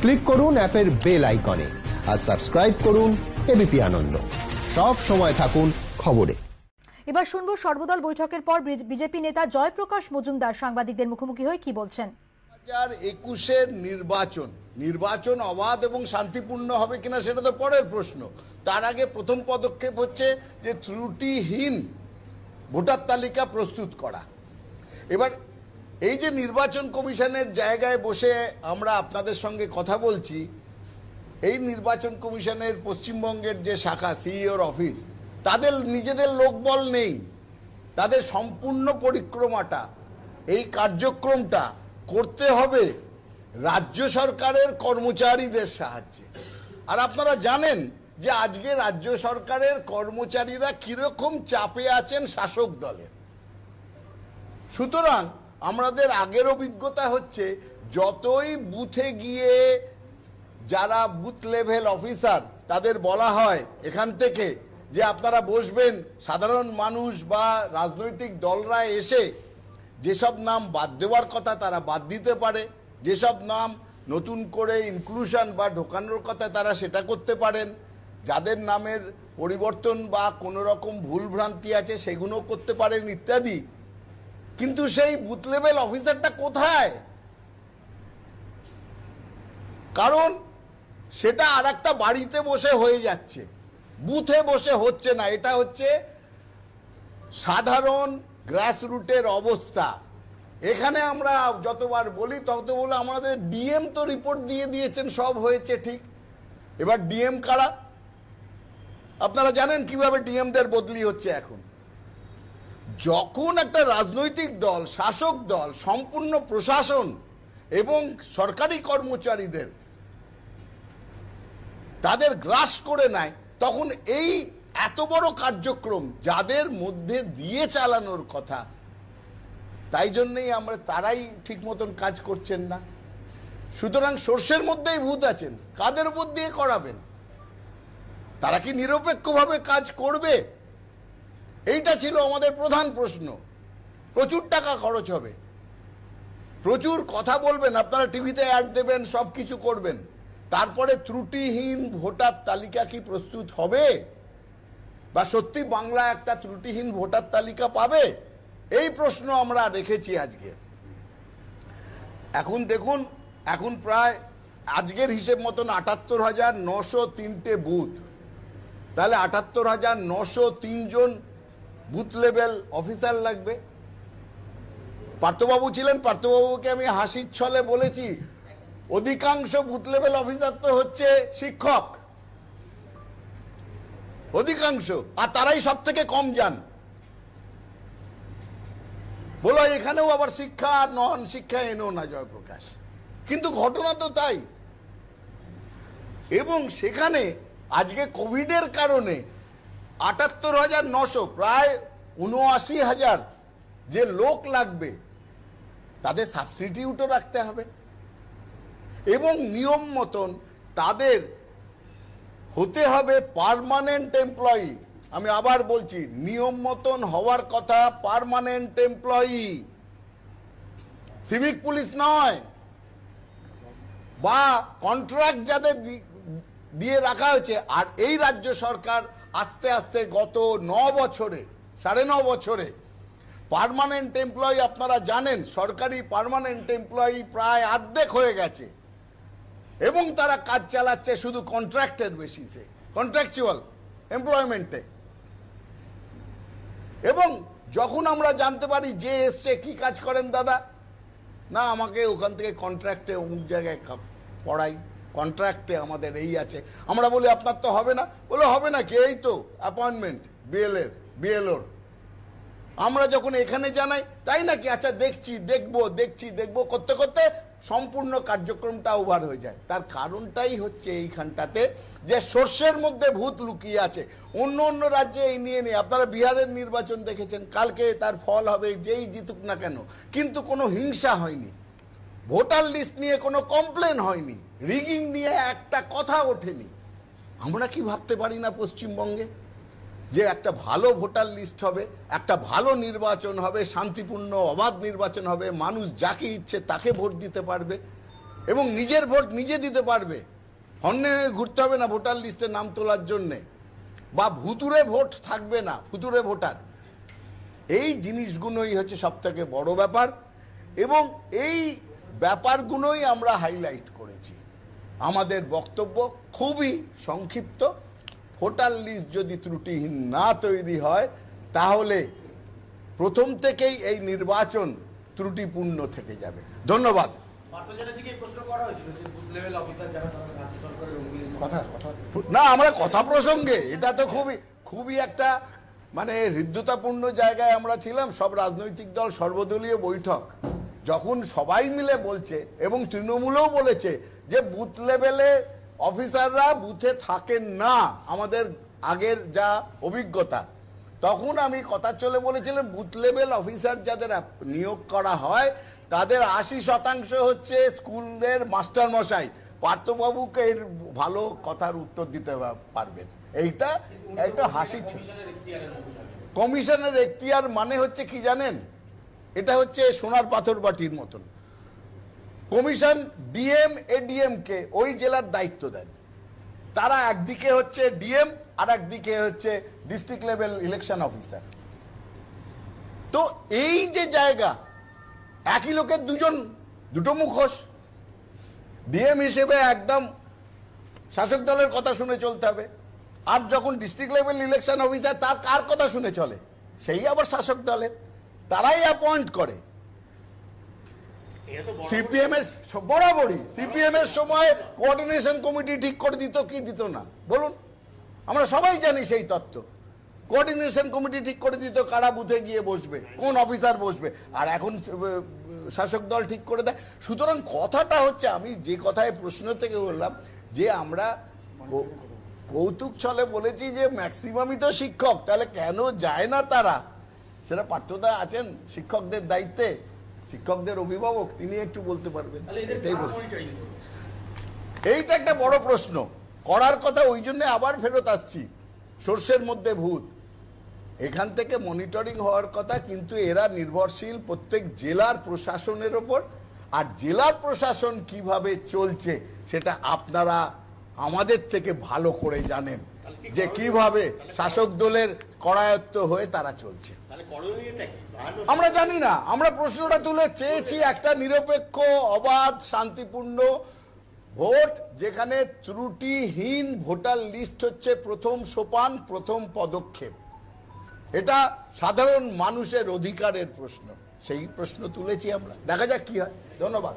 Click করুন অ্যাপের bell আইকনে আর সাবস্ক্রাইব করুন এবিপি আনন্দ। সব সময় থাকুন খবরে। এবার শুনবো সর্বদল বৈঠকের পর বিজেপি নেতা জয়প্রকাশ মজুমদার সাংবাদিকদের মুখোমুখি হয়ে কি বলছেন। 2021-এর নির্বাচন অবাধ এবং শান্তিপূর্ণ হবে কিনা সেটা তো পরের প্রশ্ন। তার আগে প্রথম পদক্ষেপ হচ্ছে যে ত্রুটিহীন ভোটার তালিকা প্রস্তুত করা। এবার এই যে নির্বাচন কমিশনের জায়গায় বসে আমরা আপনাদের সঙ্গে কথা বলছি, এই নির্বাচন কমিশনের পশ্চিমবঙ্গের যে শাখা সিইওর অফিস, তাদের নিজেদের লোকবল নেই। তাদের সম্পূর্ণ পরিক্রমাটা, এই কার্যক্রমটা করতে হবে রাজ্য সরকারের কর্মচারীদের সাহায্যে। আর আপনারা জানেন যে আজকে রাজ্য সরকারের কর্মচারীরা কিরকম চাপে আছেন শাসক দলের। সুতরাং আমাদের আগের অভিজ্ঞতা হচ্ছে, যতই বুথে গিয়ে যারা বুথ লেভেল অফিসার তাদের বলা হয় এখান থেকে যে আপনারা বসবেন, সাধারণ মানুষ বা রাজনৈতিক দলরা এসে যেসব নাম বাদ দেওয়ার কথা তারা বাদ দিতে পারে, যেসব নাম নতুন করে ইনক্লুশন বা ঢোকানোর কথা তারা সেটা করতে পারেন, যাদের নামের পরিবর্তন বা কোনো রকম ভুলভ্রান্তি আছে সেগুলো করতে পারেন ইত্যাদি। কিন্তু সেই বুথ লেভেল অফিসারটা কোথায়? কারণ সেটা আর একটা বাড়িতে বসে হয়ে যাচ্ছে, বুথে বসে হচ্ছে না। এটা হচ্ছে সাধারণ গ্রাসরুটের অবস্থা। এখানে আমরা যতবার বলি তত বলে আমাদের ডিএম তো রিপোর্ট দিয়ে দিয়েছেন, সব হয়েছে ঠিক। এবার ডিএম কারা? আপনারা জানেন কিভাবে ডিএমদের বদলি হচ্ছে এখন। যখন একটা রাজনৈতিক দল, শাসক দল সম্পূর্ণ প্রশাসন এবং সরকারি কর্মচারীদের তাদের গ্রাস করে নেয়, তখন এই এত বড় কার্যক্রম যাদের মধ্যে দিয়ে চালানোর কথা, তাই জন্যই আমরা তারাই ঠিক মতন কাজ করছেন না। সুতরাং সর্ষের মধ্যেই ভূত আছেন, কাদের উপর দিয়ে করাবেন? তারা কি নিরপেক্ষভাবে কাজ করবে? এইটা ছিল আমাদের প্রধান প্রশ্ন। প্রচুর টাকা খরচ হবে, প্রচুর কথা বলবেন, আপনারা টিভিতে অ্যাড দেবেন, সব কিছু করবেন, তারপরে ত্রুটিহীন ভোটার তালিকা কি প্রস্তুত হবে? বা সত্যি বাংলা একটা ত্রুটিহীন ভোটার তালিকা পাবে? এই প্রশ্ন আমরা রেখেছি আজকে। এখন দেখুন, এখন প্রায় আজকের হিসেব মতন ৭৮,৯০৩টে বুথ, তাহলে ৭৮,৯০৩ জন বুথ লেভেল অফিসার লাগবে। পার্থবাবু ছিলেন, পার্থবাবুকে আমি হাসির ছলে বলেছি, অধিকাংশ বুথ লেভেল অফিসার তো হচ্ছে শিক্ষক, অধিকাংশ, আর তারাই সব থেকে কম যান। বলো এখানেও আবার শিক্ষা আর নন শিক্ষা এনেও না জয়প্রকাশ, কিন্তু ঘটনা তো তাই। এবং সেখানে আজকে কোভিডের কারণে ৭৮,৯০০, প্রায় ৭৯,০০০ যে লোক লাগবে তাদের সাবস্টিটিউটও রাখতে হবে, এবং নিয়ম মতন তাদের হতে হবে পার্মানেন্ট এমপ্লয়ি। আমি আবার বলছি, নিয়ম মতন হওয়ার কথা পার্মানেন্ট এমপ্লয়ি, সিভিক পুলিশ নয়, বা কন্ট্রাক্ট যাদের দিয়ে রাখা হয়েছে। আর এই রাজ্য সরকার আস্তে আস্তে গত ৯ বছরে, ৯.৫ বছরে পার্মানেন্ট এমপ্লয়ি, আপনারা জানেন সরকারি পার্মানেন্ট এমপ্লয়ি প্রায় অর্ধেক হয়ে গেছে, এবং তারা কাজ চালাচ্ছে শুধু কন্ট্রাক্টের বেসিসে, কন্ট্রাকচুয়াল এমপ্লয়মেন্টে। এবং যখন আমরা জানতে পারি যে এসছে, কি কাজ করেন দাদা, না আমাকে ওখান থেকে কন্ট্রাক্টে অমুক জায়গায় পড়াই, কন্ট্রাক্টে আমাদের এই আছে। আমরা বলি আপনার তো হবে না, বলে হবে না কি, এই তো অ্যাপয়েন্টমেন্ট বিএলওর। আমরা যখন এখানে জানাই, তাই নাকি, আচ্ছা দেখছি, দেখবো করতে করতে সম্পূর্ণ কার্যক্রমটা ওভার হয়ে যায়। তার কারণটাই হচ্ছে এইখানটাতে যে সর্ষের মধ্যে ভূত লুকিয়ে আছে। অন্য রাজ্যে এই নিয়ে নেই, আপনারা বিহারের নির্বাচন দেখেছেন, কালকে তার ফল হবে, যেই জিতুক না কেন, কিন্তু কোনো হিংসা হয়নি, ভোটার লিস্ট নিয়ে কোনো কমপ্লেন হয়নি, রিগিং নিয়ে একটা কথা ওঠেনি। আমরা কি ভাবতে পারি না পশ্চিমবঙ্গে যে একটা ভালো ভোটার লিস্ট হবে, একটা ভালো নির্বাচন হবে, শান্তিপূর্ণ অবাধ নির্বাচন হবে, মানুষ যাকে ইচ্ছে তাকে ভোট দিতে পারবে? এবং নিজের ভোট নিজে দিতে পারবে। হন্যে হয়ে ঘুরতে হবে না ভোটার লিস্টে নাম তোলার জন্যে, বা ভুতুরে ভোট থাকবে না, ভুতুরে ভোটার। এই জিনিসগুলোই হচ্ছে সব থেকে বড় ব্যাপার, এবং এই ব্যাপারগুলোই আমরা হাইলাইট করেছি। আমাদের বক্তব্য খুবই সংক্ষিপ্ত, ভোটার লিস্ট যদি ত্রুটিহীন না তৈরি হয় তাহলে প্রথম থেকেই এই নির্বাচন ত্রুটিপূর্ণ থেকে যাবে। ধন্যবাদ। না, আমরা কথা প্রসঙ্গে, এটা তো খুবই একটা মানে হৃদ্যতাপূর্ণ জায়গায় আমরা ছিলাম, সব রাজনৈতিক দল, সর্বদলীয় বৈঠক, যখন সবাই মিলে বলছে এবং তৃণমূলও বলেছে যে বুথ লেভেলে অফিসাররা বুথে থাকেন না, আমাদের আগের যা অভিজ্ঞতা, তখন আমি কথা চলে বলেছিলাম বুথ লেভেল অফিসার যাদের নিয়োগ করা হয় তাদের 80% হচ্ছে স্কুলের মাস্টার মশাই। পার্থবাবুকে এর ভালো কথার উত্তর দিতে পারবেন। এইটা একটা হাসি ছিল। কমিশনের এখতিয়ার মানে হচ্ছে কি জানেন, এটা হচ্ছে সোনার পাথর বাটির মতন। কমিশন ডিএম এডিএম কে ওই জেলার দায়িত্ব দেন, তারা একদিকে হচ্ছে ডিএম আর একদিকে হচ্ছে ডিস্ট্রিক্ট লেভেল ইলেকশন অফিসার। তো এই যে জায়গা, একই লোকের দুটো মুখোশ। ডিএম হিসেবে একদম শাসক দলের কথা শুনে চলতে হবে, আর যখন ডিস্ট্রিক্ট লেভেল ইলেকশন অফিসার তার কার কথা শুনে চলে, সেই আবার শাসক দলের, তারাই অ্যাপয়েন্ট করে। সিপিএম এর বরাবরই সিপিএম এর সময় কোঅর্ডিনেশন কমিটি ঠিক করে দিত কি দিত না বলুন, আমরা সবাই জানি সেই তত্ত্ব। কোঅর্ডিনেশন কমিটি ঠিক করে দিত কারা বুথে গিয়ে বসবে, কোন অফিসার বসবে, আর এখন শাসক দল ঠিক করে দেয়। সুতরাং কথাটা হচ্ছে, আমি যে কথায় প্রশ্ন থেকে বললাম যে আমরা কৌতুক ছলে বলেছি যে ম্যাক্সিমামই তো শিক্ষক, তাহলে কেন যায় না তারা? সেটা পার্থদা আছেন শিক্ষকদের দায়িত্বে, শিক্ষকদের অভিভাবক, তিনি একটু বলতে পারবেন। এটাই বলছি, এইটা একটা বড় প্রশ্ন করার কথা। ওই জন্য আবার ফেরত আসছি, সর্ষের মধ্যে ভূত, এখান থেকে মনিটরিং হওয়ার কথা, কিন্তু এরা নির্ভরশীল প্রত্যেক জেলার প্রশাসনের ওপর। আর জেলার প্রশাসন কিভাবে চলছে সেটা আপনারা আমাদের থেকে ভালো করে জানেন, যে কিভাবে শাসক দলের করায়ত্ত হয়ে তারা চলছে। আমরা জানি না, আমরা প্রশ্নটা তুলে চেয়েছি একটা নিরপেক্ষ, অবাধ, শান্তিপূর্ণ ভোট, যেখানে ত্রুটিহীন ভোটার লিস্ট হচ্ছে প্রথম সোপান, প্রথম পদক্ষেপ। এটা সাধারণ মানুষের অধিকারের প্রশ্ন, সেই প্রশ্ন তুলেছি আমরা। দেখা যাক কি হয়। ধন্যবাদ।